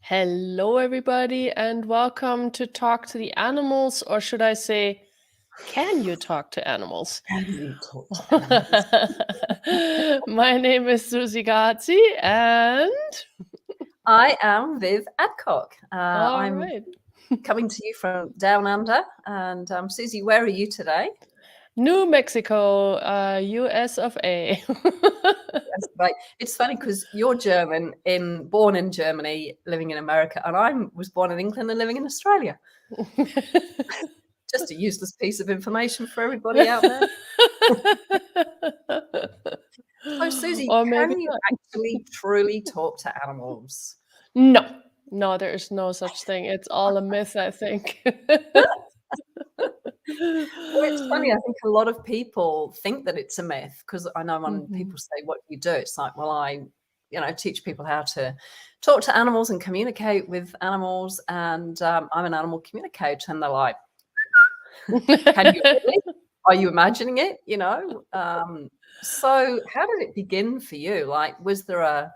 Hello, everybody, and welcome to Talk to the Animals, or should I say, can you talk to animals? Can you talk to animals? My name is Susie Gazzi, and I am Viv Adcock. all I'm right, coming to you from down under. And Susie, where are you today? New Mexico, US of A. Yes, right. It's funny because you're German, born in Germany, living in America, and I was born in England and living in Australia. Just a useless piece of information for everybody out there. So, Susie, Or maybe can you not. actually truly talk to animals? No, no, there is no such thing. It's all a myth, I think. Well, it's funny. I think a lot of people think that it's a myth because I know when Mhm. people say, "What do you do?" It's like, well, teach people how to talk to animals and communicate with animals, and I'm an animal communicator. And they're like, "Can you really? Are you imagining it?" So, how did it begin for you? Like, was there a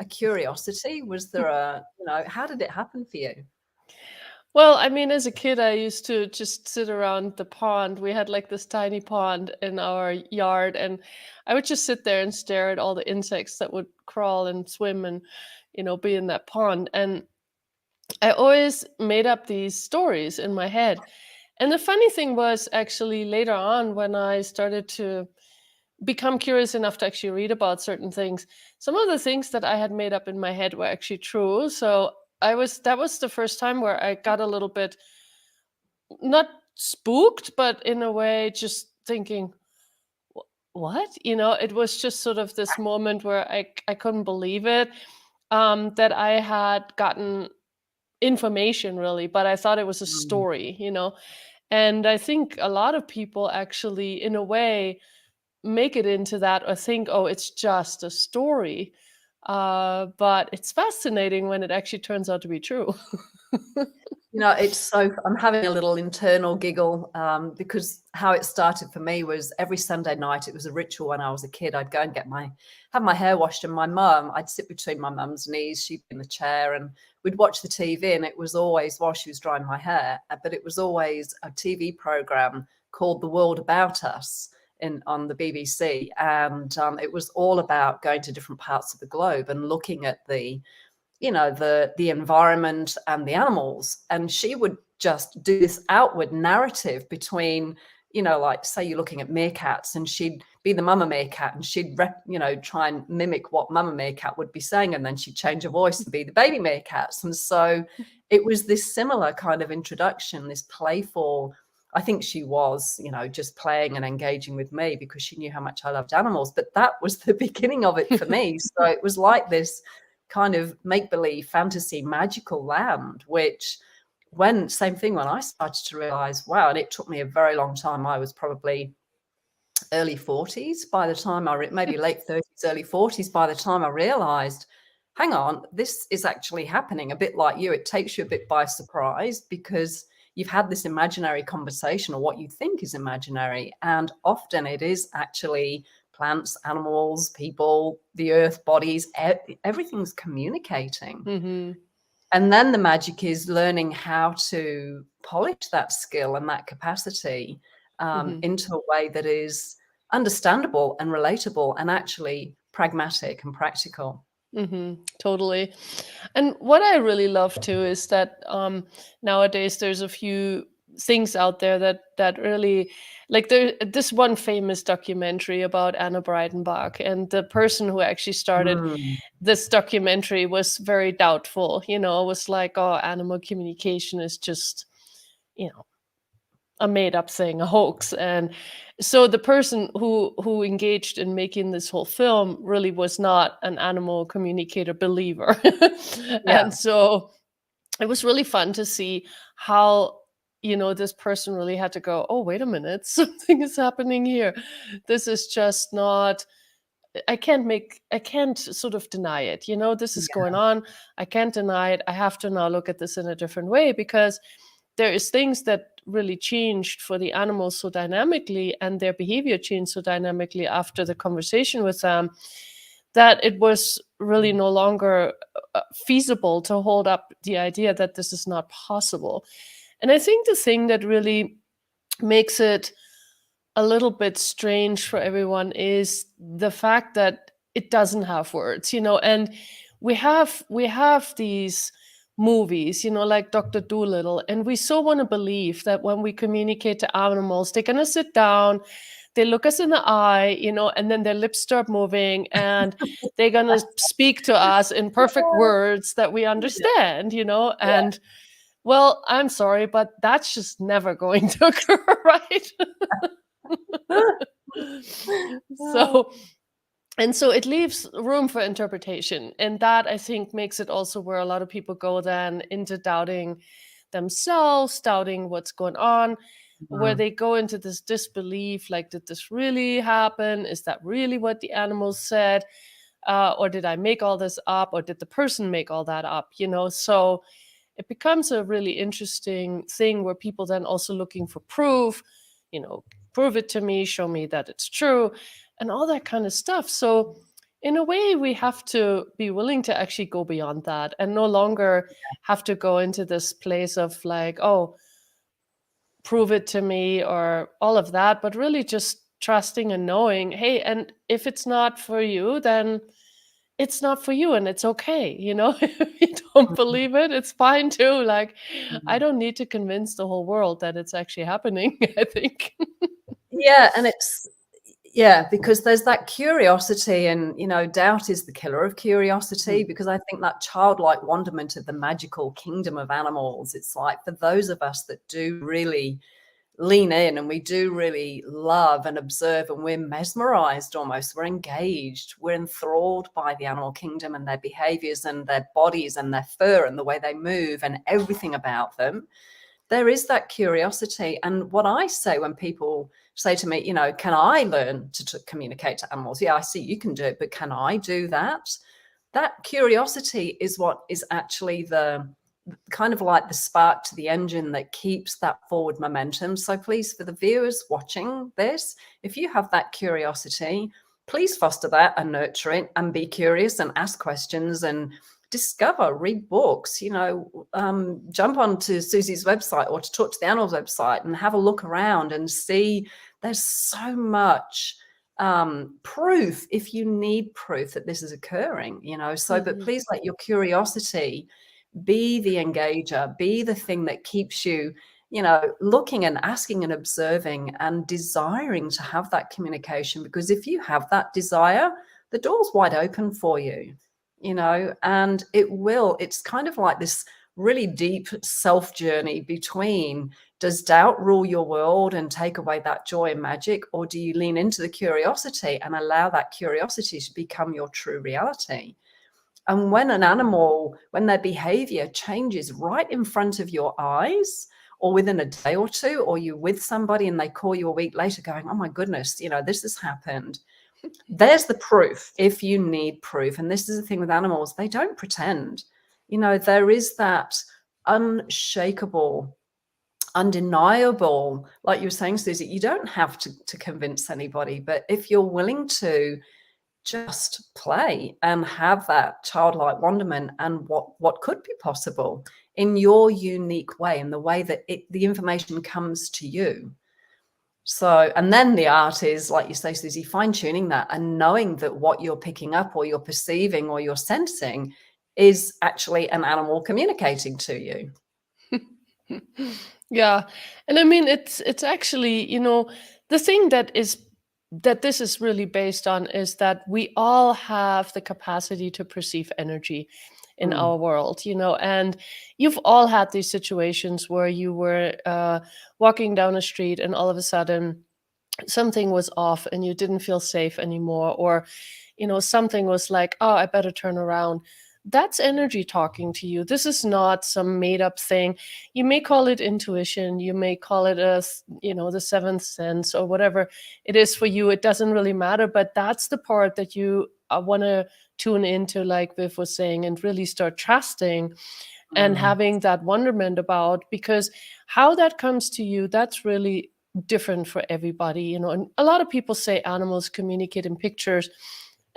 curiosity? Was there how did it happen for you? Well, I mean, as a kid, I used to just sit around the pond. We had like this tiny pond in our yard, and I would just sit there and stare at all the insects that would crawl and swim and, be in that pond. And I always made up these stories in my head. And the funny thing was, actually, later on, when I started to become curious enough to actually read about certain things, some of the things that I had made up in my head were actually true. So that was the first time where I got a little bit not spooked, but in a way just thinking, What?" It was just sort of this moment where I couldn't believe it, that I had gotten information really, but I thought it was a Mm. story. And I think a lot of people actually, in a way, make it into that or think, "Oh, it's just a story." But it's fascinating when it actually turns out to be true. It's so I'm having a little internal giggle because how it started for me was every Sunday night. It was a ritual when I was a kid. I'd go and have my hair washed, and my mum. I'd sit between my mum's knees. She'd be in the chair, and we'd watch the TV. And it was always while she was drying my hair, but it was always a TV program called The World About Us on the BBC, and it was all about going to different parts of the globe and looking at the environment and the animals. And she would just do this outward narrative between, like say you're looking at meerkats, and she'd be the mama meerkat, and she'd try and mimic what mama meerkat would be saying, and then she'd change her voice to be the baby meerkats. And so it was this similar kind of introduction, this playful. I think she was, just playing and engaging with me because she knew how much I loved animals. But that was the beginning of it for me. So it was like this kind of make-believe fantasy magical land, which same thing when I started to realize, wow. And it took me a very long time. I was probably early 40s by the time maybe late 30s, early 40s by the time I realized, hang on, this is actually happening. A bit like you, it takes you a bit by surprise because you've had this imaginary conversation, or what you think is imaginary, and often it is actually plants, animals, people, the earth, bodies, everything's communicating. Hmm. And then the magic is learning how to polish that skill and that capacity Hmm. into a way that is understandable and relatable and actually pragmatic and practical. Totally. And what I really love too is that nowadays there's a few things out there that really, like, there this one famous documentary about Anna Breidenbach, and the person who actually started Mm, this documentary was very doubtful. Was like, "Oh, animal communication is just you know a made up thing, a hoax." And so the person who engaged in making this whole film really was not an animal communicator believer. yeah. And so it was really fun to see how this person really had to go, "Oh, wait a minute, something is happening here. This is just not I can't sort of deny it. This is going on. I can't deny it. I have to now look at this in a different way, because there is things that really changed for the animals so dynamically, and their behavior changed so dynamically after the conversation with them, that it was really no longer feasible to hold up the idea that this is not possible. And I think the thing that really makes it a little bit strange for everyone is the fact that it doesn't have words, and we have these movies, like Dr. Dolittle, and we so want to believe that when we communicate to animals, they're going to sit down, they look us in the eye, and then their lips start moving and they're going to speak to us in perfect words that we understand, Yeah. and well, I'm sorry, but that's just never going to occur, right? So, and so it leaves room for interpretation. And that, I think, makes it also where a lot of people go then into doubting themselves, doubting what's going on, where Mm. they go into this disbelief, like, did this really happen? Is that really what the animals said? Or did I make all this up? Or did the person make all that up? So it becomes a really interesting thing where people then also looking for proof, you know, prove it to me, show me that it's true, and all that kind of stuff. So, in a way, we have to be willing to actually go beyond that and no longer have to go into this place of like, oh, prove it to me or all of that, but really just trusting and knowing, hey, and if it's not for you, then it's not for you and it's okay, if you don't Mhm. believe it, it's fine too. Like, I Mhm. don't need to convince the whole world that it's actually happening, I think. Yeah, and it's yeah, because there's that curiosity and, doubt is the killer of curiosity Mhm. because I think that childlike wonderment of the magical kingdom of animals, it's like for those of us that do really lean in and we do really love and observe and we're mesmerized almost, we're engaged, we're enthralled by the animal kingdom and their behaviors and their bodies and their fur and the way they move and everything about them. There is that curiosity. And what I say when people say to me, can I learn to communicate to animals? Yeah, I see you can do it, but can I do that? That curiosity is what is actually the kind of like the spark to the engine that keeps that forward momentum. So please, for the viewers watching this, if you have that curiosity, please foster that and nurture it and be curious and ask questions and discover, read books, jump onto Susie's website or to Talk to the Animals website and have a look around and see there's so much proof if you need proof that this is occurring, so but Mhm. please let your curiosity be the engager, be the thing that keeps you, looking and asking and observing and desiring to have that communication. Because if you have that desire, the door's wide open for you, and it's kind of like this really deep self journey between does doubt rule your world and take away that joy and magic, or do you lean into the curiosity and allow that curiosity to become your true reality? And when their behavior changes right in front of your eyes, or within a day or two, or you're with somebody and they call you a week later going, oh my goodness, this has happened. There's the proof if you need proof. And this is the thing with animals, they don't pretend. There is that unshakable, undeniable, like you were saying, Susie, you don't have to convince anybody, but if you're willing to just play and have that childlike wonderment and what could be possible in your unique way, in the way that the information comes to you. So, and then the art is, like you say, Susie, fine-tuning that and knowing that what you're picking up or you're perceiving or you're sensing is actually an animal communicating to you. Yeah. And I mean, it's actually, the thing that this is really based on is that we all have the capacity to perceive energy in Mm, our world, and you've all had these situations where you were walking down a street and all of a sudden something was off and you didn't feel safe anymore, or something was like, oh, I better turn around. That's energy talking to you. This is not some made up thing. You may call it intuition, you may call it the seventh sense or whatever it is for you. It doesn't really matter, but that's the part that you want to tune into, like Viv was saying, and really start trusting and mm, having that wonderment about, because how that comes to you, that's really different for everybody. And a lot of people say animals communicate in pictures,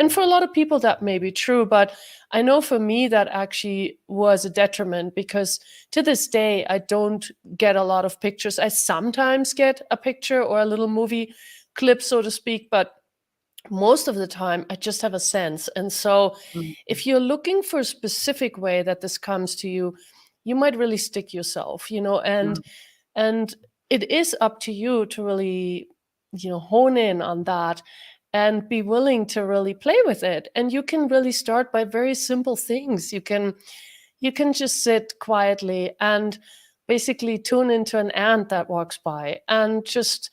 And for a lot of people, that may be true, but I know for me that actually was a detriment, because to this day, I don't get a lot of pictures. I sometimes get a picture or a little movie clip, so to speak, but most of the time I just have a sense. And so Mm. if you're looking for a specific way that this comes to you, you might really stick yourself, Mm. and it is up to you to really, hone in on that and be willing to really play with it. And you can really start by very simple things. You can just sit quietly and basically tune into an ant that walks by and just,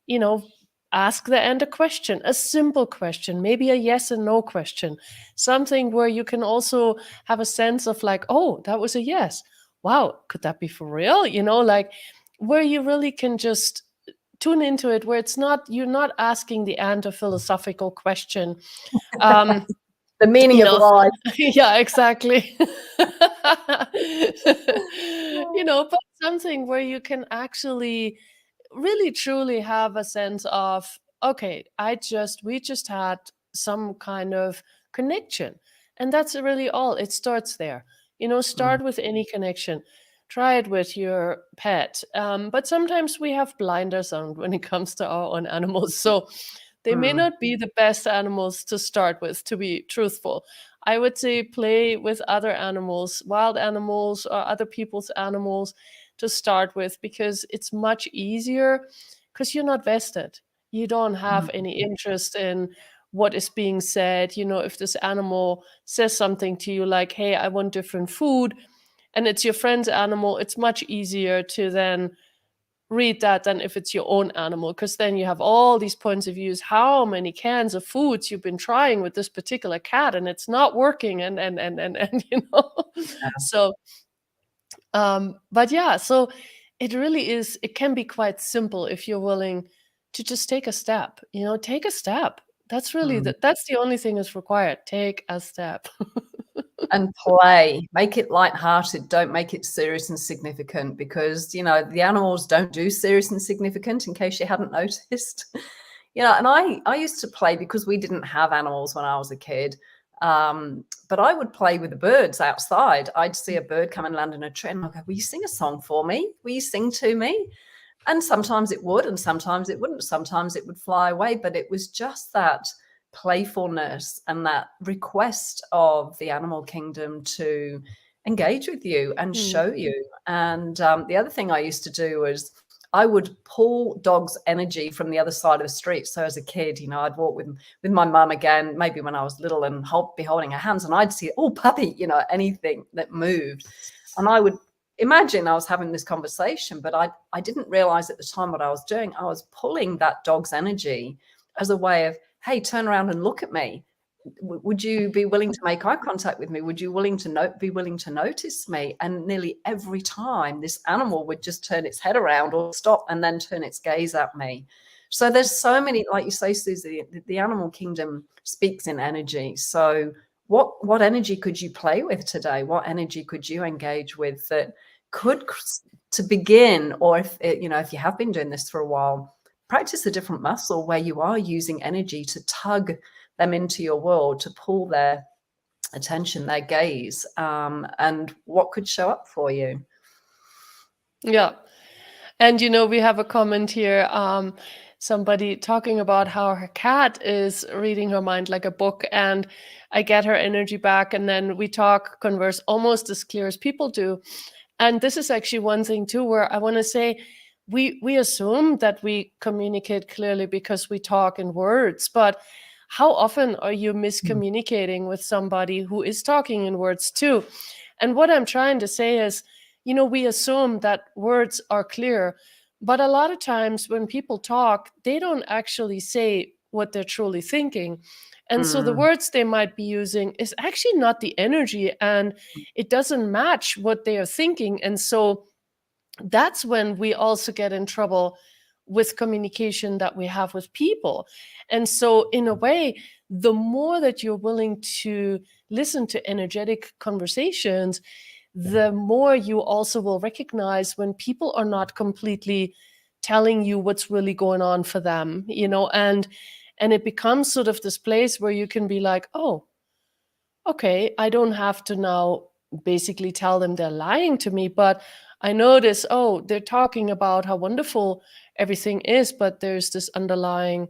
you know, ask the ant a question, a simple question, maybe a yes and no question, something where you can also have a sense of like, oh, that was a yes. Wow, could that be for real? Like where you really can just tune into it, where you're not asking the ant a philosophical question. Um, The meaning you of know, life. yeah, exactly. But something where you can actually really truly have a sense of, okay, we just had some kind of connection. And that's really all. It starts there. Mm. Start with any connection. Try it with your pet. But sometimes we have blinders on when it comes to our own animals. So they may Mm. not be the best animals to start with, to be truthful. I would say play with other animals, wild animals or other people's animals to start with, because it's much easier because you're not vested. You don't have Mm. any interest in what is being said. If this animal says something to you like, hey, I want different food, and it's your friend's animal, it's much easier to then read that than if it's your own animal, because then you have all these points of views, how many cans of foods you've been trying with this particular cat and it's not working, and so but yeah, so it really is, it can be quite simple if you're willing to just take a step. Take a step. That's really Mm. that's the only thing that's required. Take a step. And play. Make it light-hearted. Don't make it serious and significant, because, the animals don't do serious and significant, in case you hadn't noticed. And I used to play, because we didn't have animals when I was a kid. But I would play with the birds outside. I'd see a bird come and land in a tree, and I'd go, will you sing a song for me? Will you sing to me? And sometimes it would, and sometimes it wouldn't. Sometimes it would fly away, but it was just that playfulness and that request of the animal kingdom to engage with you and Mm. show you. And the other thing I used to do was I would pull dogs' energy from the other side of the street. So as a kid, I'd walk with my mum again, maybe when I was little, and be holding her hands, and I'd see, oh, puppy, anything that moved. And I would imagine I was having this conversation, but I didn't realize at the time what I was doing. I was pulling that dog's energy as a way of, hey, turn around and look at me. Would you be willing to make eye contact with me? Would you be willing to notice me? And nearly every time this animal would just turn its head around or stop and then turn its gaze at me. So there's so many, like you say, Susie, the animal kingdom speaks in energy. So what energy could you play with today? What energy could you engage with that could, to begin, or if you have been doing this for a while, practice a different muscle where you are using energy to tug them into your world, to pull their attention, their gaze, and what could show up for you. Yeah. And we have a comment here, somebody talking about how her cat is reading her mind like a book, and I get her energy back, and then we converse almost as clear as people do. And this is actually one thing too, where I want to say we assume that we communicate clearly because we talk in words, but how often are you miscommunicating with somebody who is talking in words too? And what I'm trying to say is, we assume that words are clear, but a lot of times when people talk, they don't actually say what they're truly thinking. And so the Mm. words they might be using is actually not the energy, and it doesn't match what they are thinking. And so that's when we also get in trouble with communication that we have with people. And so, in a way, the more that you're willing to listen to energetic conversations, the more you also will recognize when people are not completely telling you what's really going on for them, And it becomes sort of this place where you can be like, oh, okay, I don't have to now basically tell them they're lying to me, but I notice, oh, they're talking about how wonderful everything is, but there's this underlying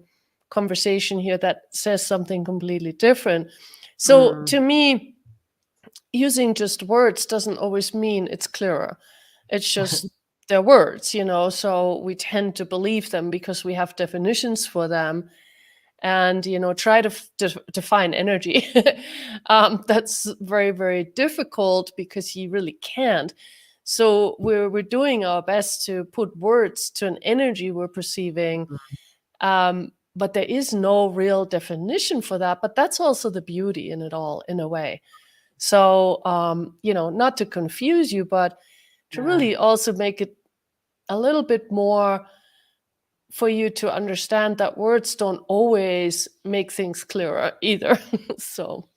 conversation here that says something completely different. So Mm. to me, using just words doesn't always mean it's clearer. It's just they're words, so we tend to believe them because we have definitions for them and try to define energy. That's very, very difficult because you really can't. So we're doing our best to put words to an energy we're perceiving, but there is no real definition for that. But that's also the beauty in it all, in a way. So not to confuse you, but to Yeah. really also make it a little bit more for you to understand that words don't always make things clearer either. So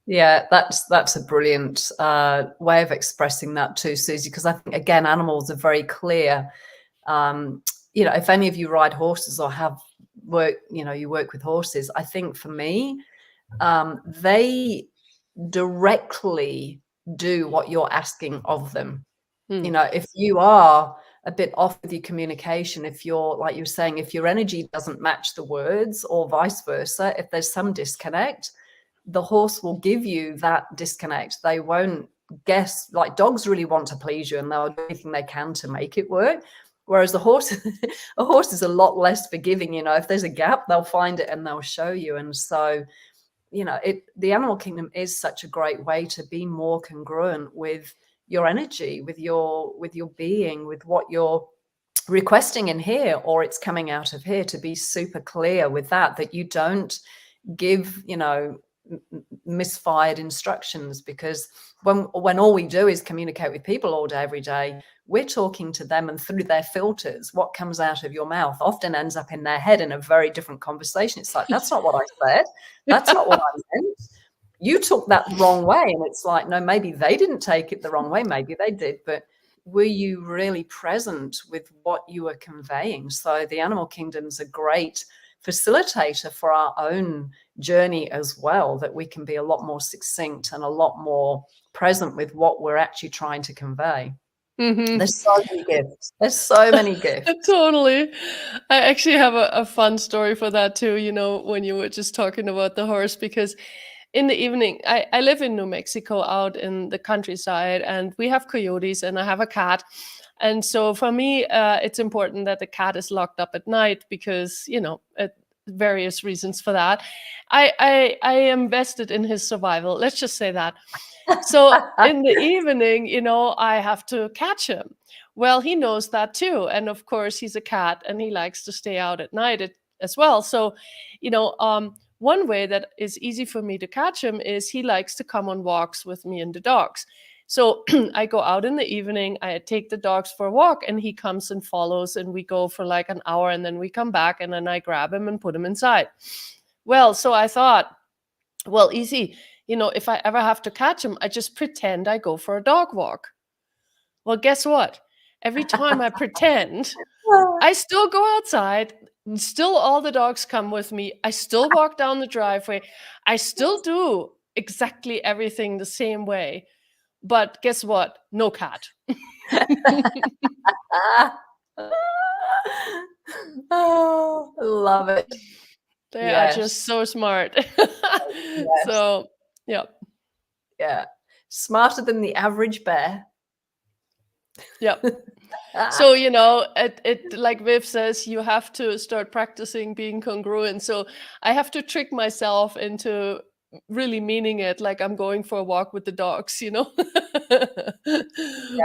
Yeah, that's a brilliant way of expressing that too, Susie, because I think, again, animals are very clear. If any of you ride horses or have you work with horses, I think for me, they directly do what you're asking of them. If you are a bit off with your communication, if you're, like you're saying, if your energy doesn't match the words or vice versa, if there's some disconnect, the horse will give you that disconnect. They won't guess. Like, dogs really want to please you and they'll do anything they can to make it work. Whereas a horse is a lot less forgiving. If there's a gap, they'll find it and they'll show you. And so, the animal kingdom is such a great way to be more congruent with your energy, with your being, with what you're requesting in here, or it's coming out of here, to be super clear with that you don't give, misfired instructions. Because when all we do is communicate with people all day, every day, we're talking to them, and through their filters, what comes out of your mouth often ends up in their head in a very different conversation. It's like, that's not what I said. That's not what I meant. You took that the wrong way. And it's like, no, maybe they didn't take it the wrong way. Maybe they did. But were you really present with what you were conveying? So the animal kingdom's a great facilitator for our own journey as well, that we can be a lot more succinct and a lot more present with what we're actually trying to convey. Mm-hmm. There's so many gifts. There's so many gifts. Totally. I actually have a fun story for that too, when you were just talking about the horse, because in the evening, I live in New Mexico out in the countryside, and we have coyotes and I have a cat. And so for me, it's important that the cat is locked up at night because, various reasons for that. I am vested in his survival. Let's just say that. So in the evening, I have to catch him. Well, he knows that too. And of course, he's a cat and he likes to stay out at night as well. So, one way that is easy for me to catch him is he likes to come on walks with me and the dogs. So I go out in the evening, I take the dogs for a walk, and he comes and follows, and we go for like an hour, and then we come back, and then I grab him and put him inside. Well, so I thought, well, easy. If I ever have to catch him, I just pretend I go for a dog walk. Well, guess what? Every time I pretend, I still go outside. Still, all the dogs come with me. I still walk down the driveway. I still do exactly everything the same way. But guess what? No cat. Oh, love it. They are just so smart. Yes. So, yeah. Yeah. Smarter than the average bear. Yep. So, it like Viv says, you have to start practicing being congruent. So I have to trick myself into really meaning it, like I'm going for a walk with the dogs,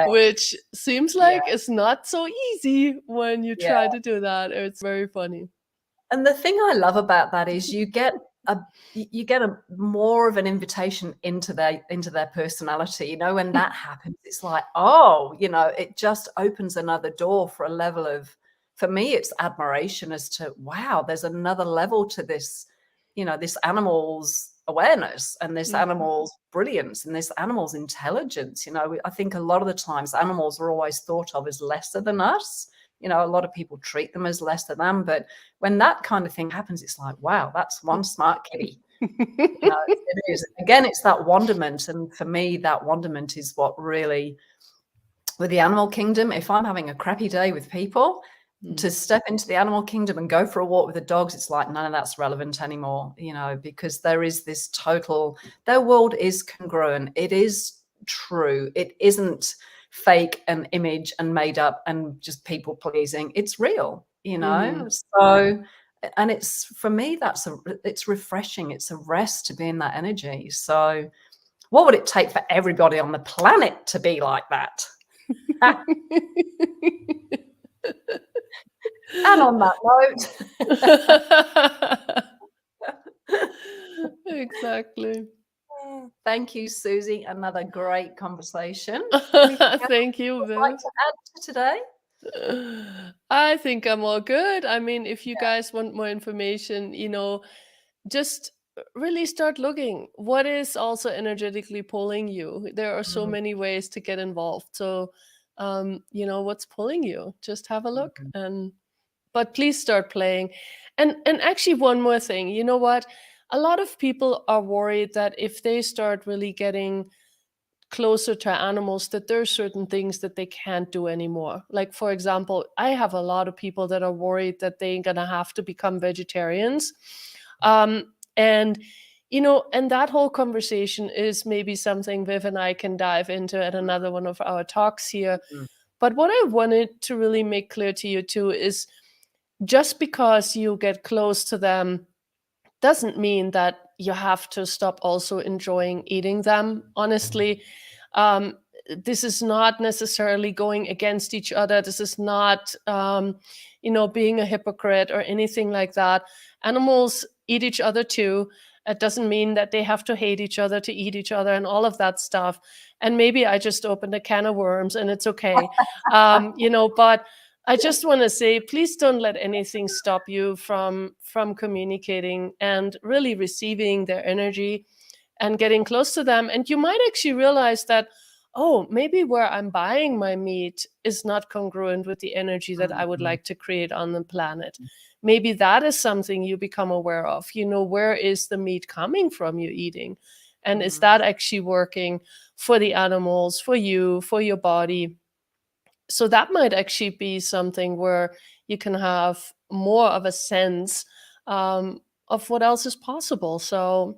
which seems like it's not so easy when you try to do that. It's very funny. And the thing I love about that is you get a more of an invitation into their personality. When that happens, it's like, oh, it just opens another door for a level of, for me, it's admiration as to, wow, there's another level to this, this animal's awareness and this animal's brilliance and this animal's intelligence. I think a lot of the times animals are always thought of as lesser than us. You know, a lot of people treat them as lesser than, but when that kind of thing happens, it's like, wow, that's one smart kitty. You know, it is. Again, it's that wonderment. And for me, that wonderment is what really, with the animal kingdom, if I'm having a crappy day with people, to step into the animal kingdom and go for a walk with the dogs, it's like none of that's relevant anymore, you know, because there is this total, their world is congruent. It is true. It isn't fake and image and made up and just people pleasing. It's real, you know. So, and it's, for me, it's refreshing. It's a rest to be in that energy. So what would it take for everybody on the planet to be like that? And on that note, exactly. Thank you, Susie. Another great conversation. Thank you, Viv. Like to add to today? I think I'm all good. I mean, if you guys want more information, you know, just really start looking. What is also energetically pulling you? There are so many ways to get involved. So, you know, what's pulling you? Just have a look, but please start playing. And actually, one more thing. You know what? A lot of people are worried that if they start really getting closer to animals, that there are certain things that they can't do anymore. Like, for example, I have a lot of people that are worried that they're gonna have to become vegetarians. And you know, and that whole conversation is maybe something Viv and I can dive into at another one of our talks here. But what I wanted to really make clear to you too is, just because you get close to them doesn't mean that you have to stop also enjoying eating them. Honestly, this is not necessarily going against each other. This is not, you know, being a hypocrite or anything like that. Animals eat each other too. It doesn't mean that they have to hate each other to eat each other and all of that stuff. And maybe I just opened a can of worms and it's okay. You know, but I just want to say, please don't let anything stop you from communicating and really receiving their energy and getting close to them. And you might actually realize that, oh, maybe where I'm buying my meat is not congruent with the energy that I would like to create on the planet. Maybe that is something you become aware of. You know, where is the meat coming from you're eating? And is that actually working for the animals, for you, for your body? So that might actually be something where you can have more of a sense of what else is possible. So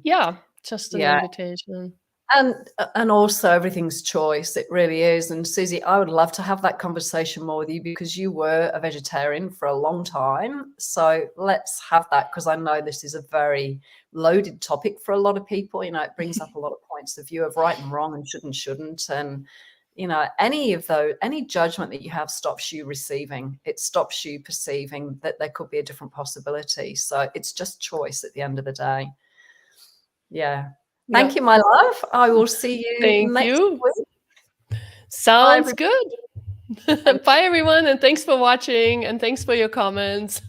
yeah, just an invitation. And also everything's choice. It really is. And Susie, I would love to have that conversation more with you, because you were a vegetarian for a long time. So let's have that, because I know this is a very loaded topic for a lot of people. You know, it brings up a lot of points of view of right and wrong and shouldn't. And, you know, any judgment that you have stops you receiving. It stops you perceiving that there could be a different possibility. So it's just choice at the end of the day. Yeah. Thank you, my love. I will see you next week. Sounds good. Bye, everyone. And thanks for watching. And thanks for your comments.